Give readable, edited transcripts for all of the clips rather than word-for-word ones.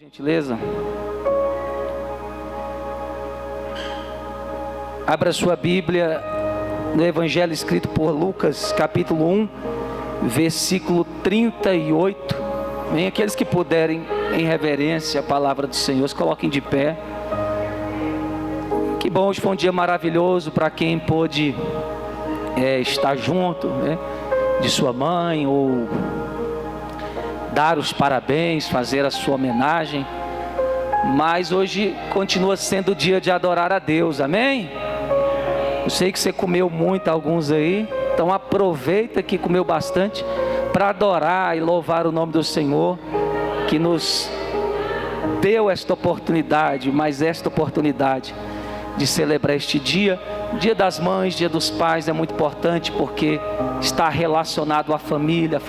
Gentileza. Abra sua Bíblia no Evangelho escrito por Lucas, capítulo 1, versículo 38. Vem aqueles que puderem, em reverência à palavra do Senhor, se coloquem de pé. Que bom, hoje foi um dia maravilhoso para quem pôde estar junto, né, de sua mãe, ou dar os parabéns, fazer a sua homenagem. Mas hoje continua sendo o dia de adorar a Deus, amém? Eu sei que você comeu muito, alguns aí, então aproveita que comeu bastante para adorar e louvar o nome do Senhor, que nos deu esta oportunidade, mas esta oportunidade de celebrar este dia. Dia das Mães, Dia dos Pais é muito importante porque está relacionado à família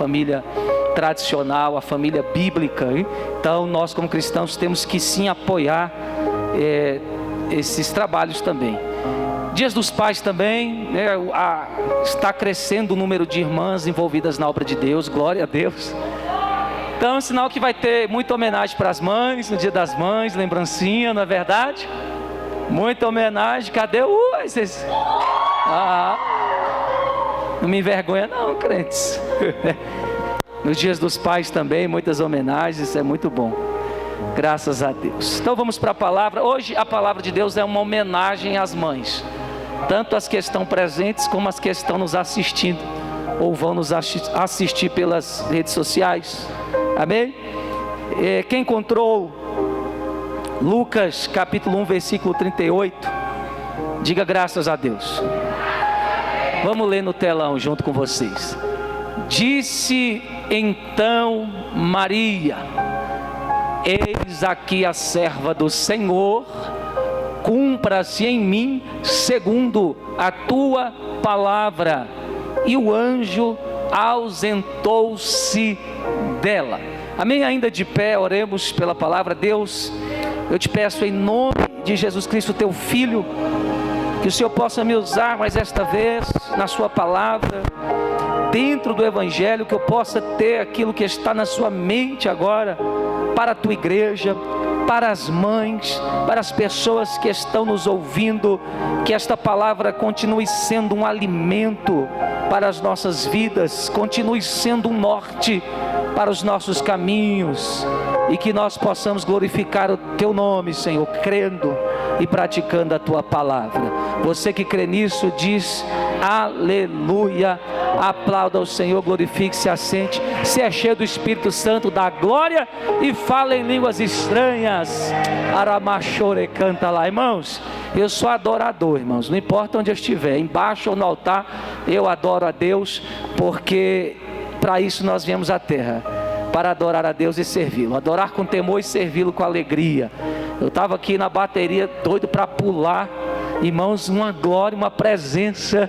tradicional, a família bíblica. Hein? Então nós como cristãos temos que sim apoiar esses trabalhos também. Dias dos Pais também, né? Está crescendo o número de irmãs envolvidas na obra de Deus, glória a Deus. Então é um sinal que vai ter muita homenagem para as mães, no Dia das Mães, lembrancinha, não é verdade? Muita homenagem, cadê vocês? Não me envergonha não, crentes. Nos Dias dos Pais também, muitas homenagens, isso é muito bom. Graças a Deus. Então vamos para a palavra. Hoje a palavra de Deus é uma homenagem às mães. Tanto as que estão presentes, como as que estão nos assistindo, ou vão nos assistir pelas redes sociais. Amém? Quem encontrou Lucas capítulo 1, versículo 38, diga graças a Deus. Vamos ler no telão junto com vocês. Disse então Maria: eis aqui a serva do Senhor, cumpra-se em mim segundo a tua palavra. E o anjo ausentou-se dela. Amém? Ainda de pé, oremos pela palavra. Deus, eu te peço em nome de Jesus Cristo, teu Filho, que o Senhor possa me usar mais esta vez na sua palavra, dentro do Evangelho, que eu possa ter aquilo que está na sua mente agora, para a tua igreja, para as mães, para as pessoas que estão nos ouvindo, que esta palavra continue sendo um alimento para as nossas vidas, continue sendo um norte para os nossos caminhos, e que nós possamos glorificar o teu nome, Senhor, crendo e praticando a tua palavra. Você que crê nisso, diz aleluia. Aplauda ao Senhor, glorifique-se, assente, se é cheio do Espírito Santo, dá glória e fala em línguas estranhas. Aramachore, canta lá. Irmãos, eu sou adorador, irmãos, não importa onde eu estiver, embaixo ou no altar, eu adoro a Deus, porque para isso nós viemos à terra, para adorar a Deus e servi-lo, adorar com temor e servi-lo com alegria. Eu estava aqui na bateria doido para pular, irmãos, uma glória, uma presença,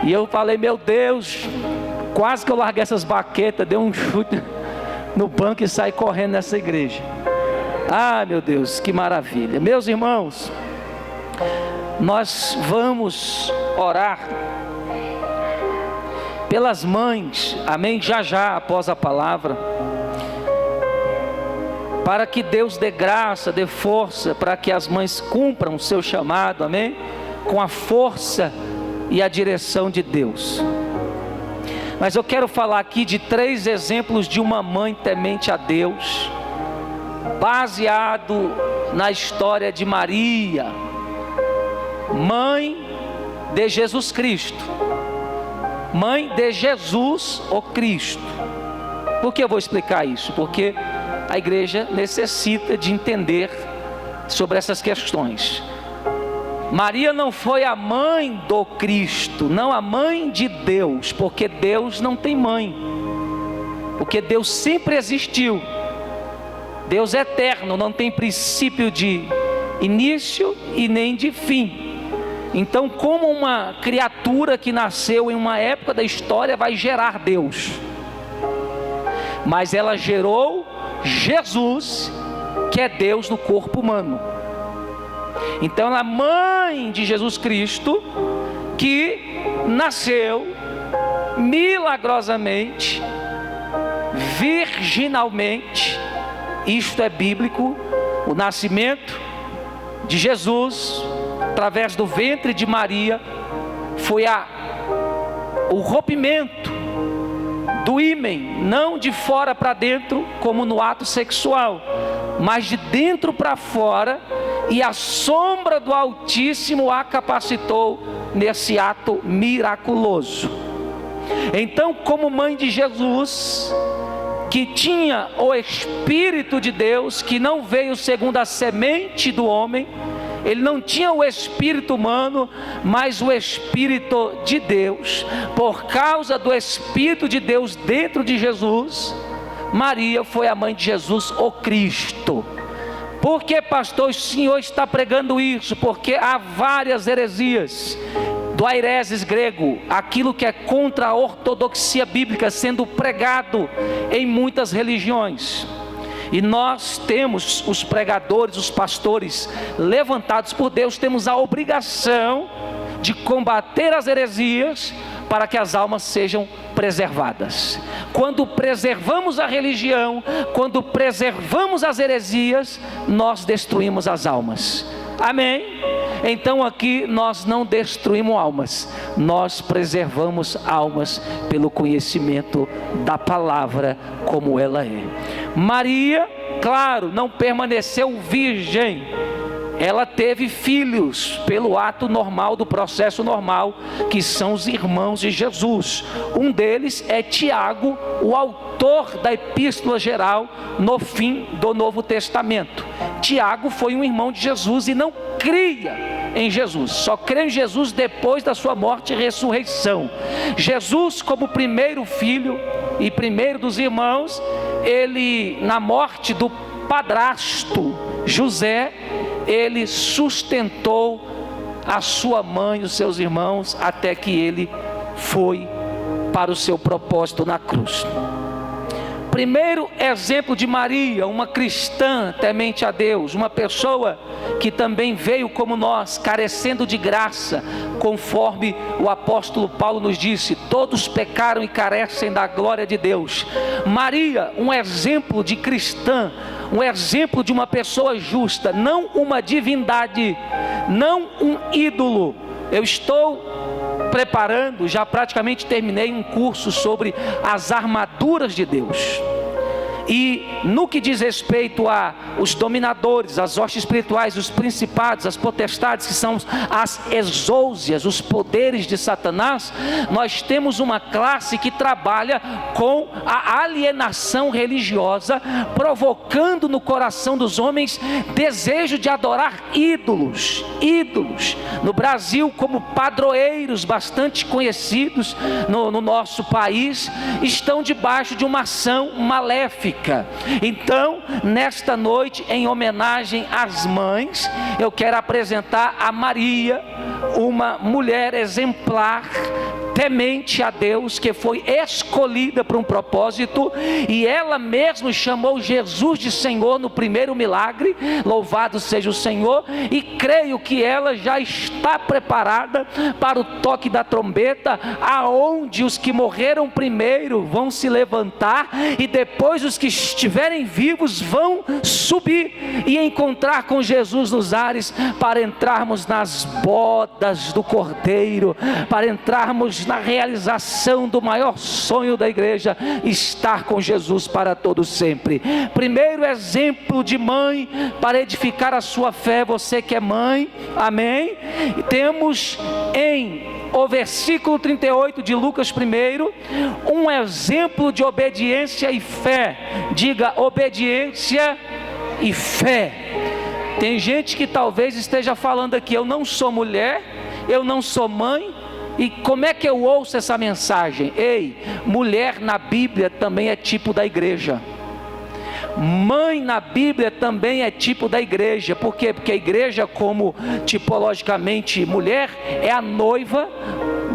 e eu falei, meu Deus, quase que eu larguei essas baquetas, dei um chute no banco e saí correndo nessa igreja. Ah, meu Deus, que maravilha. Meus irmãos, nós vamos orar pelas mães, amém? Já após a palavra, para que Deus dê graça, dê força, para que as mães cumpram o seu chamado, amém? Com a força e a direção de Deus. Mas eu quero falar aqui de 3 exemplos de uma mãe temente a Deus, baseado na história de Maria, mãe de Jesus Cristo, mãe de Jesus o Cristo. Por que eu vou explicar isso? Porque a igreja necessita de entender sobre essas questões. Maria não foi a mãe do Cristo, não a mãe de Deus, porque Deus não tem mãe, porque Deus sempre existiu. Deus é eterno, não tem princípio de início e nem de fim. Então, como uma criatura que nasceu em uma época da história vai gerar Deus? Mas ela gerou Jesus, que é Deus no corpo humano. Então ela é mãe de Jesus Cristo, que nasceu milagrosamente, virginalmente, isto é bíblico. O nascimento de Jesus, através do ventre de Maria, foi o rompimento do ímen, não de fora para dentro, como no ato sexual, mas de dentro para fora, e a sombra do Altíssimo a capacitou nesse ato miraculoso. Então, como mãe de Jesus, que tinha o Espírito de Deus, que não veio segundo a semente do homem, ele não tinha o espírito humano, mas o Espírito de Deus. Por causa do Espírito de Deus dentro de Jesus, Maria foi a mãe de Jesus, o Cristo. Por que, pastor, o senhor está pregando isso? Porque há várias heresias do aireses grego, aquilo que é contra a ortodoxia bíblica, sendo pregado em muitas religiões. E nós temos os pregadores, os pastores levantados por Deus, temos a obrigação de combater as heresias para que as almas sejam preservadas. Quando preservamos a religião, quando preservamos as heresias, nós destruímos as almas. Amém? Então aqui nós não destruímos almas, nós preservamos almas pelo conhecimento da palavra como ela é. Maria, claro, não permaneceu virgem. Ela teve filhos pelo ato normal, do processo normal, que são os irmãos de Jesus. Um deles é Tiago, o autor da epístola geral no fim do Novo Testamento. Tiago foi um irmão de Jesus e não cria em Jesus, só crê em Jesus depois da sua morte e ressurreição. Jesus, como primeiro filho e primeiro dos irmãos, ele, na morte do padrasto José, ele sustentou a sua mãe e os seus irmãos até que ele foi para o seu propósito na cruz. Primeiro exemplo de Maria, uma cristã temente a Deus, uma pessoa que também veio como nós, carecendo de graça, conforme o apóstolo Paulo nos disse: todos pecaram e carecem da glória de Deus. Maria, um exemplo de cristã, um exemplo de uma pessoa justa, não uma divindade, não um ídolo. Eu estou preparando, já praticamente terminei um curso sobre as armaduras de Deus. E no que diz respeito a os dominadores, as hostes espirituais, os principados, as potestades, que são as exousias, os poderes de Satanás, nós temos uma classe que trabalha com a alienação religiosa, provocando no coração dos homens desejo de adorar ídolos. No Brasil, como padroeiros bastante conhecidos no nosso país, estão debaixo de uma ação maléfica. Então, nesta noite, em homenagem às mães, eu quero apresentar a Maria, uma mulher exemplar, temente a Deus, que foi escolhida para um propósito, e ela mesma chamou Jesus de Senhor no primeiro milagre. Louvado seja o Senhor. E creio que ela já está preparada para o toque da trombeta, aonde os que morreram primeiro vão se levantar, e depois os que estiverem vivos vão subir e encontrar com Jesus nos ares, para entrarmos nas bodas do Cordeiro, para entrarmos na realização do maior sonho da igreja, estar com Jesus para todo sempre. Primeiro exemplo de mãe para edificar a sua fé, você que é mãe, amém? Temos em o versículo 38 de Lucas 1, um exemplo de obediência e fé. Diga: obediência e fé. Tem gente que talvez esteja falando aqui: eu não sou mulher, eu não sou mãe, e como é que eu ouço essa mensagem? Ei, mulher na Bíblia também é tipo da igreja. Mãe na Bíblia também é tipo da igreja. Por quê? Porque a igreja, como tipologicamente mulher, é a noiva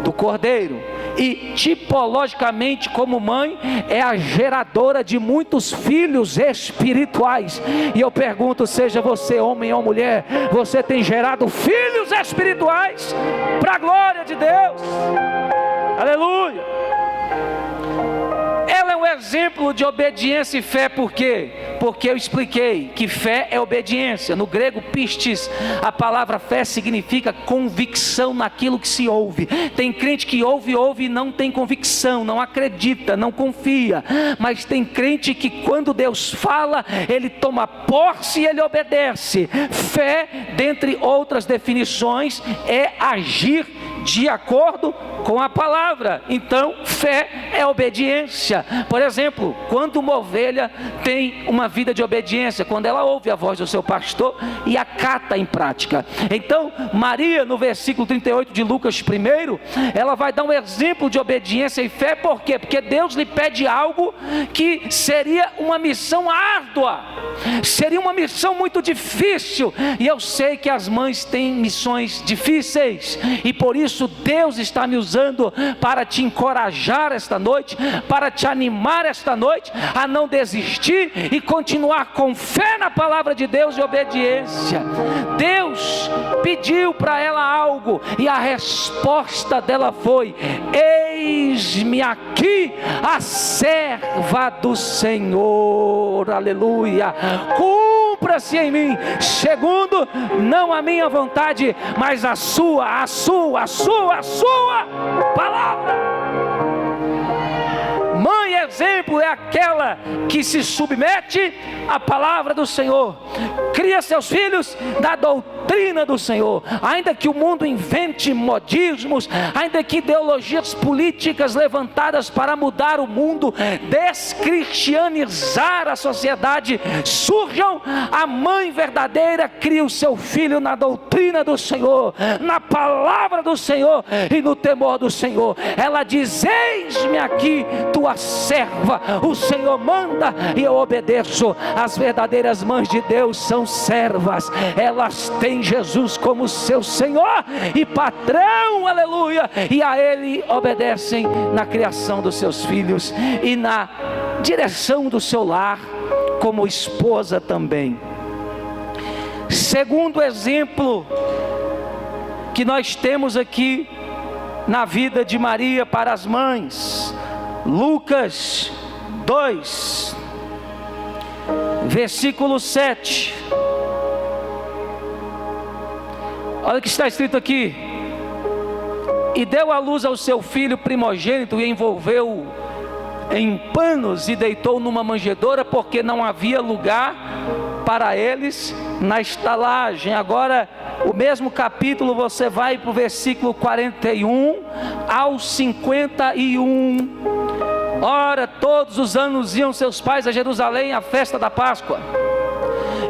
do Cordeiro, e tipologicamente como mãe é a geradora de muitos filhos espirituais. E eu pergunto: seja você homem ou mulher, você tem gerado filhos espirituais para a glória de Deus? Aleluia! Ela é um exemplo de obediência e fé. Por quê? Porque eu expliquei que fé é obediência. No grego pistis, a palavra fé significa convicção naquilo que se ouve. Tem crente que ouve e não tem convicção, não acredita, não confia. Mas tem crente que quando Deus fala, ele toma posse e ele obedece. Fé, dentre outras definições, é agir de acordo com a palavra. Então, fé é obediência. Por exemplo, quando uma ovelha tem uma vida de obediência, quando ela ouve a voz do seu pastor e acata em prática. Então, Maria, no versículo 38 de Lucas 1, ela vai dar um exemplo de obediência e fé. Por quê? Porque Deus lhe pede algo que seria uma missão árdua, seria uma missão muito difícil, e eu sei que as mães têm missões difíceis, e por isso Deus está me usando para te encorajar esta noite, para te animar esta noite a não desistir e continuar com fé na palavra de Deus e obediência. Deus pediu para ela algo e a resposta dela foi: eis-me aqui, a serva do Senhor. Aleluia. Cumpra-se em mim, segundo não a minha vontade, mas a sua palavra. Mãe exemplo é aquela que se submete à palavra do Senhor, cria seus filhos da doutrina do Senhor. Ainda que o mundo invente modismos, ainda que ideologias políticas levantadas para mudar o mundo, descristianizar a sociedade surjam, a mãe verdadeira cria o seu filho na doutrina do Senhor, na palavra do Senhor e no temor do Senhor. Ela diz: eis-me aqui, tua serva, o Senhor manda e eu obedeço. As verdadeiras mães de Deus são servas, elas têm Jesus como seu Senhor e patrão, aleluia, e a Ele obedecem na criação dos seus filhos e na direção do seu lar, como esposa também. Segundo exemplo que nós temos aqui na vida de Maria para as mães, Lucas 2, versículo 7. Olha o que está escrito aqui: e deu à luz ao seu filho primogênito, e envolveu-o em panos e deitou numa manjedoura, porque não havia lugar para eles na estalagem. Agora, o mesmo capítulo, você vai para o versículo 41 ao 51. Ora, todos os anos iam seus pais a Jerusalém à festa da Páscoa.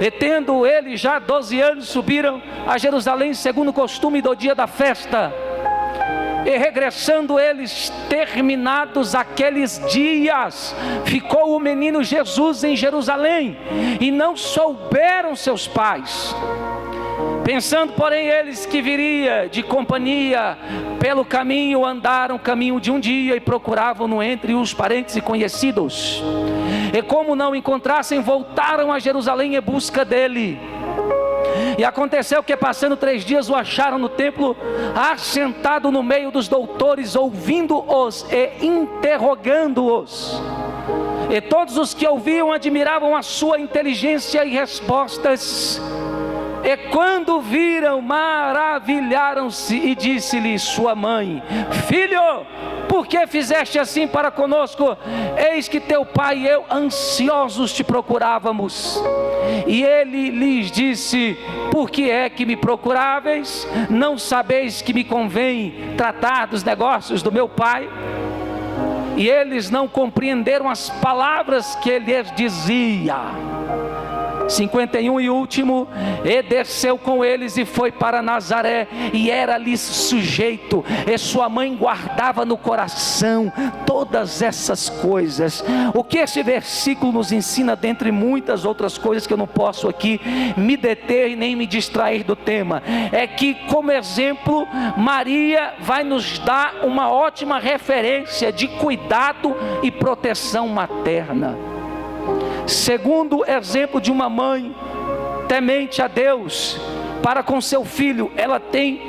E tendo eles já 12 anos, subiram a Jerusalém segundo o costume do dia da festa. E regressando eles, terminados aqueles dias, ficou o menino Jesus em Jerusalém, e não souberam seus pais. Pensando, porém, eles que viria de companhia pelo caminho, andaram o caminho de um dia e procuravam-no entre os parentes e conhecidos. E como não encontrassem, voltaram a Jerusalém em busca dele. E aconteceu que, passando 3 dias, o acharam no templo, assentado no meio dos doutores, ouvindo-os e interrogando-os. E todos os que ouviam admiravam a sua inteligência e respostas. E quando viram, maravilharam-se, e disse-lhe sua mãe: filho, por que fizeste assim para conosco? Eis que teu pai e eu ansiosos te procurávamos. E ele lhes disse: por que é que me procuráveis? Não sabeis que me convém tratar dos negócios do meu pai? E eles não compreenderam as palavras que ele lhes dizia. 51 e último: e desceu com eles e foi para Nazaré, e era-lhe sujeito, e sua mãe guardava no coração todas essas coisas. O que esse versículo nos ensina, dentre muitas outras coisas que eu não posso aqui me deter e nem me distrair do tema, é que, como exemplo, Maria vai nos dar uma ótima referência de cuidado e proteção materna. Segundo exemplo de uma mãe temente a Deus para com seu filho, ela tem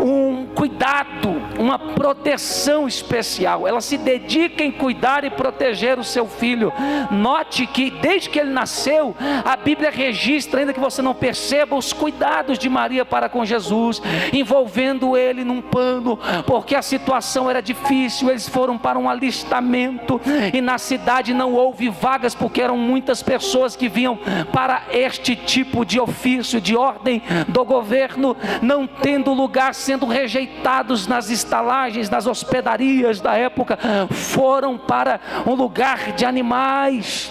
um cuidado, uma proteção especial. Ela se dedica em cuidar e proteger o seu filho. Note que desde que ele nasceu, a Bíblia registra, ainda que você não perceba, os cuidados de Maria para com Jesus, envolvendo ele num pano, porque a situação era difícil. Eles foram para um alistamento e na cidade não houve vagas, porque eram muitas pessoas que vinham para este tipo de ofício, de ordem do governo, não tendo lugar, sendo rejeitados nas estalagens, nas hospedarias da época, foram para um lugar de animais.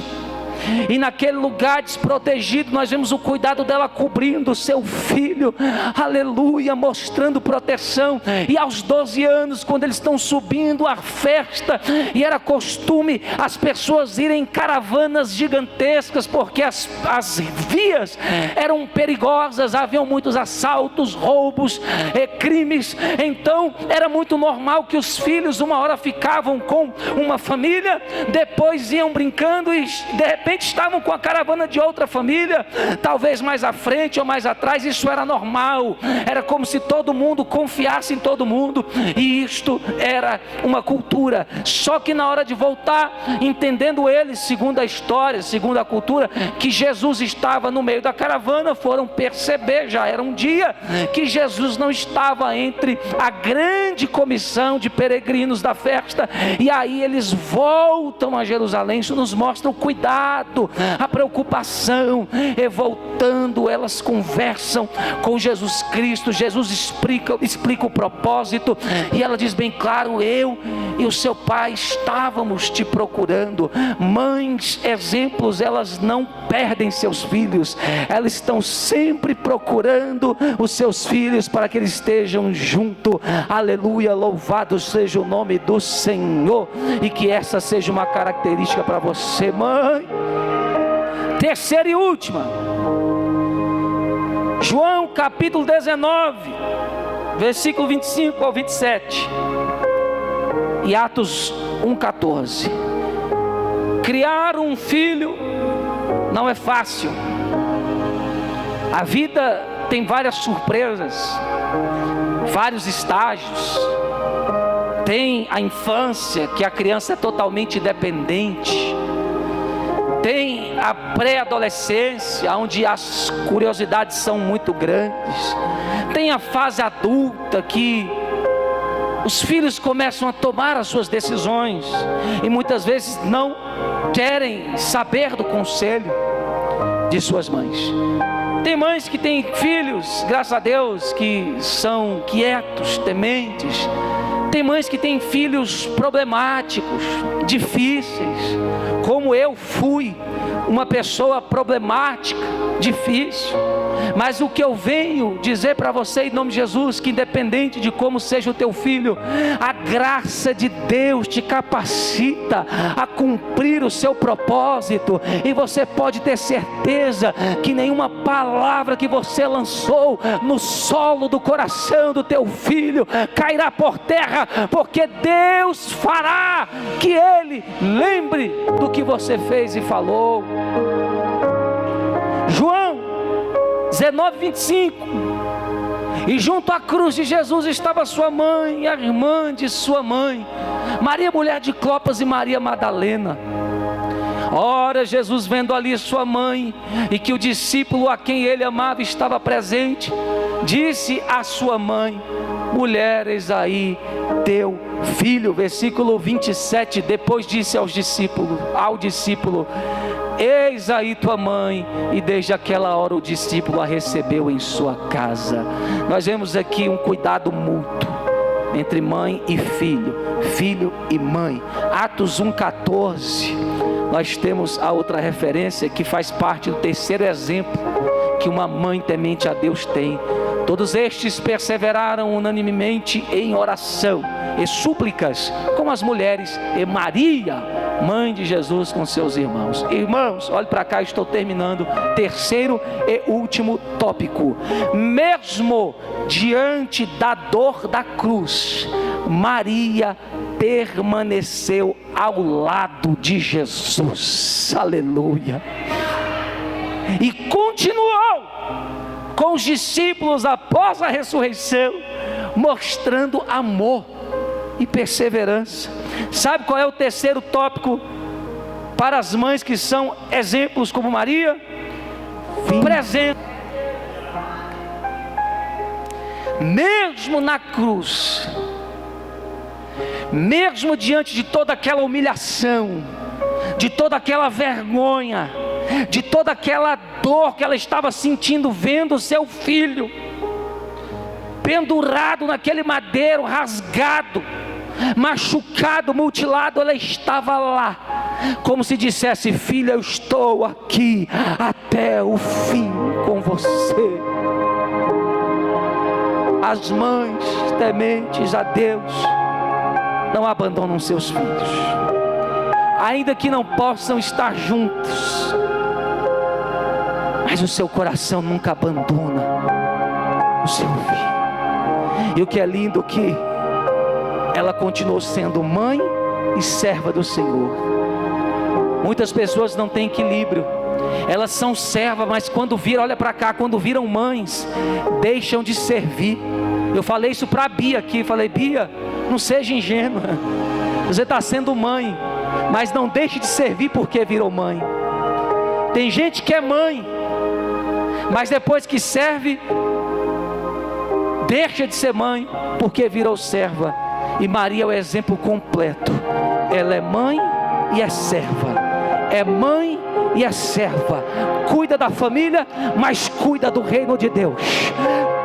E naquele lugar desprotegido, nós vemos o cuidado dela cobrindo o seu filho, aleluia, mostrando proteção. E aos 12 anos, quando eles estão subindo a festa, e era costume as pessoas irem em caravanas gigantescas, porque as vias eram perigosas, haviam muitos assaltos, roubos, crimes. Então era muito normal que os filhos uma hora ficavam com uma família, depois iam brincando e de repente estavam com a caravana de outra família, talvez mais à frente ou mais atrás. Isso era normal, era como se todo mundo confiasse em todo mundo, e isto era uma cultura. Só que na hora de voltar, entendendo eles, segundo a história, segundo a cultura, que Jesus estava no meio da caravana, foram perceber, já era um dia, que Jesus não estava entre a grande comissão de peregrinos da festa. E aí eles voltam a Jerusalém. Isso nos mostra o cuidado, a preocupação. E voltando, elas conversam com Jesus Cristo. Jesus explica o propósito, e ela diz bem claro: eu e o seu pai estávamos te procurando. Mães, exemplos, elas não perdem seus filhos, elas estão sempre procurando os seus filhos para que eles estejam junto. Aleluia, louvado seja o nome do Senhor. E que essa seja uma característica para você, mãe. Terceira e última, João capítulo 19, versículo 25 ao 27, e Atos 1,14. Criar um filho não é fácil. A vida tem várias surpresas, vários estágios. Tem a infância, que a criança é totalmente dependente. Tem a pré-adolescência, onde as curiosidades são muito grandes. Tem a fase adulta, que os filhos começam a tomar as suas decisões, e muitas vezes não querem saber do conselho de suas mães. Tem mães que têm filhos, graças a Deus, que são quietos, tementes. Tem mães que têm filhos problemáticos, difíceis, como eu fui uma pessoa problemática, difícil. Mas o que eu venho dizer para você em nome de Jesus, que independente de como seja o teu filho, a graça de Deus te capacita a cumprir o seu propósito. E você pode ter certeza que nenhuma palavra que você lançou no solo do coração do teu filho cairá por terra, porque Deus fará que ele lembre do que você fez e falou. João 19:25. E junto à cruz de Jesus estava sua mãe, a irmã de sua mãe, Maria, mulher de Clopas, e Maria Madalena. Ora, Jesus, vendo ali sua mãe, e que o discípulo a quem ele amava estava presente, disse à sua mãe: mulher, eis aí teu filho. Versículo 27. Depois disse ao discípulo: eis aí tua mãe. E desde aquela hora o discípulo a recebeu em sua casa. Nós vemos aqui um cuidado mútuo entre mãe e filho, filho e mãe. Atos 1,14. Nós temos a outra referência que faz parte do terceiro exemplo que uma mãe temente a Deus tem. Todos estes perseveraram unanimemente em oração e súplicas com as mulheres e Maria, mãe de Jesus, com seus irmãos. Irmãos, olhe para cá, estou terminando. Terceiro e último tópico. Mesmo diante da dor da cruz, Maria permaneceu ao lado de Jesus. Aleluia. E continuou com os discípulos após a ressurreição, mostrando amor e perseverança. Sabe qual é o terceiro tópico para as mães que são exemplos como Maria? Presente. Mesmo na cruz, mesmo diante de toda aquela humilhação, de toda aquela vergonha, de toda aquela dor que ela estava sentindo vendo o seu filho pendurado naquele madeiro, rasgado, machucado, mutilado, ela estava lá, como se dissesse: filha, eu estou aqui até o fim com você. As mães tementes a Deus não abandonam seus filhos, ainda que não possam estar juntos, mas o seu coração nunca abandona o seu filho. E o que é lindo é que ela continuou sendo mãe e serva do Senhor. Muitas pessoas não têm equilíbrio, elas são servas, mas quando viram, olha para cá, quando viram mães, deixam de servir. Eu falei isso para a Bia aqui, falei: Bia, não seja ingênua, você está sendo mãe, mas não deixe de servir porque virou mãe. Tem gente que é mãe, mas depois que serve, deixa de ser mãe porque virou serva. E Maria é o exemplo completo. Ela é mãe e é serva, é mãe e é serva, cuida da família, mas cuida do reino de Deus.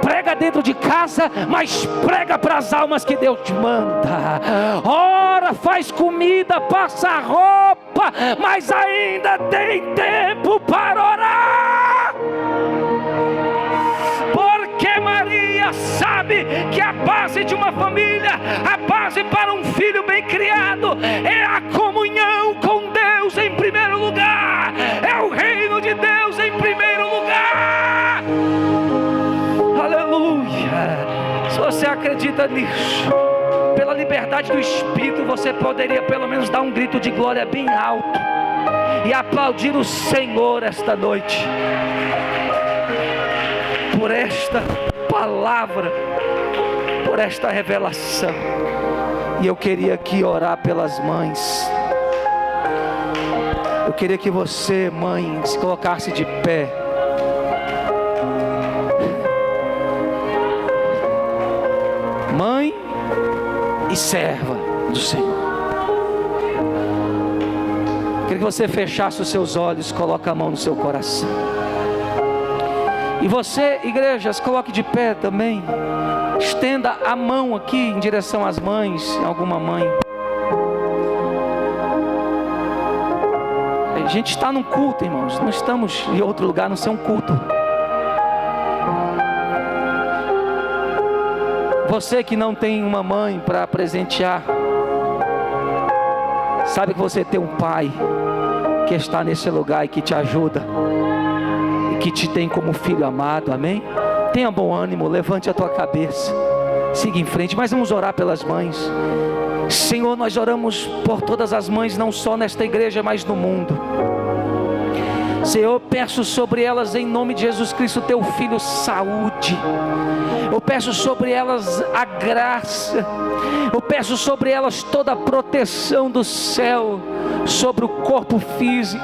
Prega dentro de casa, mas prega para as almas que Deus te manda. Ora, faz comida, passa roupa, mas ainda tem tempo para orar. Porque Maria sabe que a base de uma família, a base para um filho bem criado, é a comunhão com Deus em primeiro lugar, é o reino de Deus em primeiro lugar. Aleluia! Se você acredita nisso, pela liberdade do Espírito, você poderia pelo menos dar um grito de glória bem alto e aplaudir o Senhor esta noite por esta palavra, por esta revelação. E eu queria aqui orar pelas mães. Eu queria que você, mãe, se colocasse de pé. Mãe e serva do Senhor. Eu queria que você fechasse os seus olhos, coloque a mão no seu coração. E você, igrejas, coloque de pé também. Estenda a mão aqui em direção às mães, alguma mãe. A gente está num culto, irmãos, não estamos em outro lugar, não ser um culto. Você que não tem uma mãe para presentear, sabe que você tem um pai que está nesse lugar e que te ajuda, e que te tem como filho amado, amém? Tenha bom ânimo, levante a tua cabeça, siga em frente, mas vamos orar pelas mães. Senhor, nós oramos por todas as mães, não só nesta igreja, mas no mundo. Senhor, eu peço sobre elas, em nome de Jesus Cristo, teu Filho, saúde. Eu peço sobre elas a graça. Eu peço sobre elas toda a proteção do céu, sobre o corpo físico,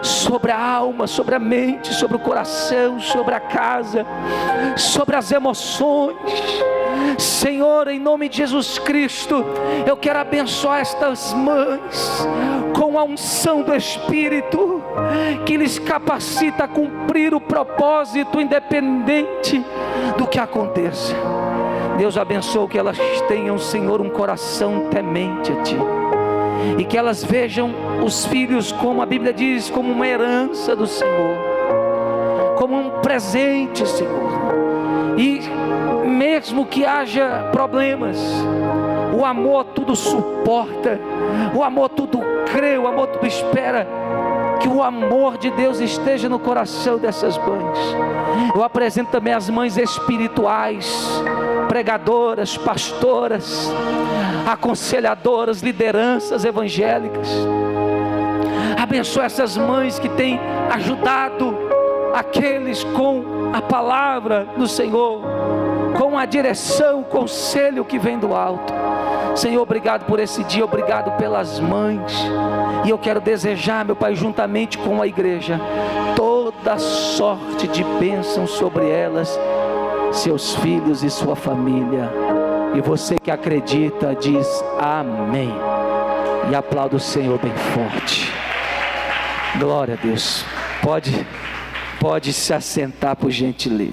sobre a alma, sobre a mente, sobre o coração, sobre a casa, sobre as emoções. Senhor, em nome de Jesus Cristo, eu quero abençoar estas mães com a unção do Espírito, que lhes capacita a cumprir o propósito, independente do que aconteça. Deus abençoe que elas tenham, Senhor, um coração temente a Ti, e que elas vejam os filhos, como a Bíblia diz, como uma herança do Senhor, como um presente, Senhor. E mesmo que haja problemas, o amor tudo suporta, o amor tudo crê, o amor tudo espera. Que o amor de Deus esteja no coração dessas mães. Eu apresento também as mães espirituais, pregadoras, pastoras, aconselhadoras, lideranças evangélicas. Abençoa essas mães que têm ajudado aqueles com a palavra do Senhor, com a direção, o conselho que vem do alto. Senhor, obrigado por esse dia, obrigado pelas mães. E eu quero desejar, meu Pai, juntamente com a igreja, toda sorte de bênção sobre elas, seus filhos e sua família. E você que acredita, diz amém. E aplauda o Senhor bem forte. Glória a Deus. Pode se assentar, por gentileza.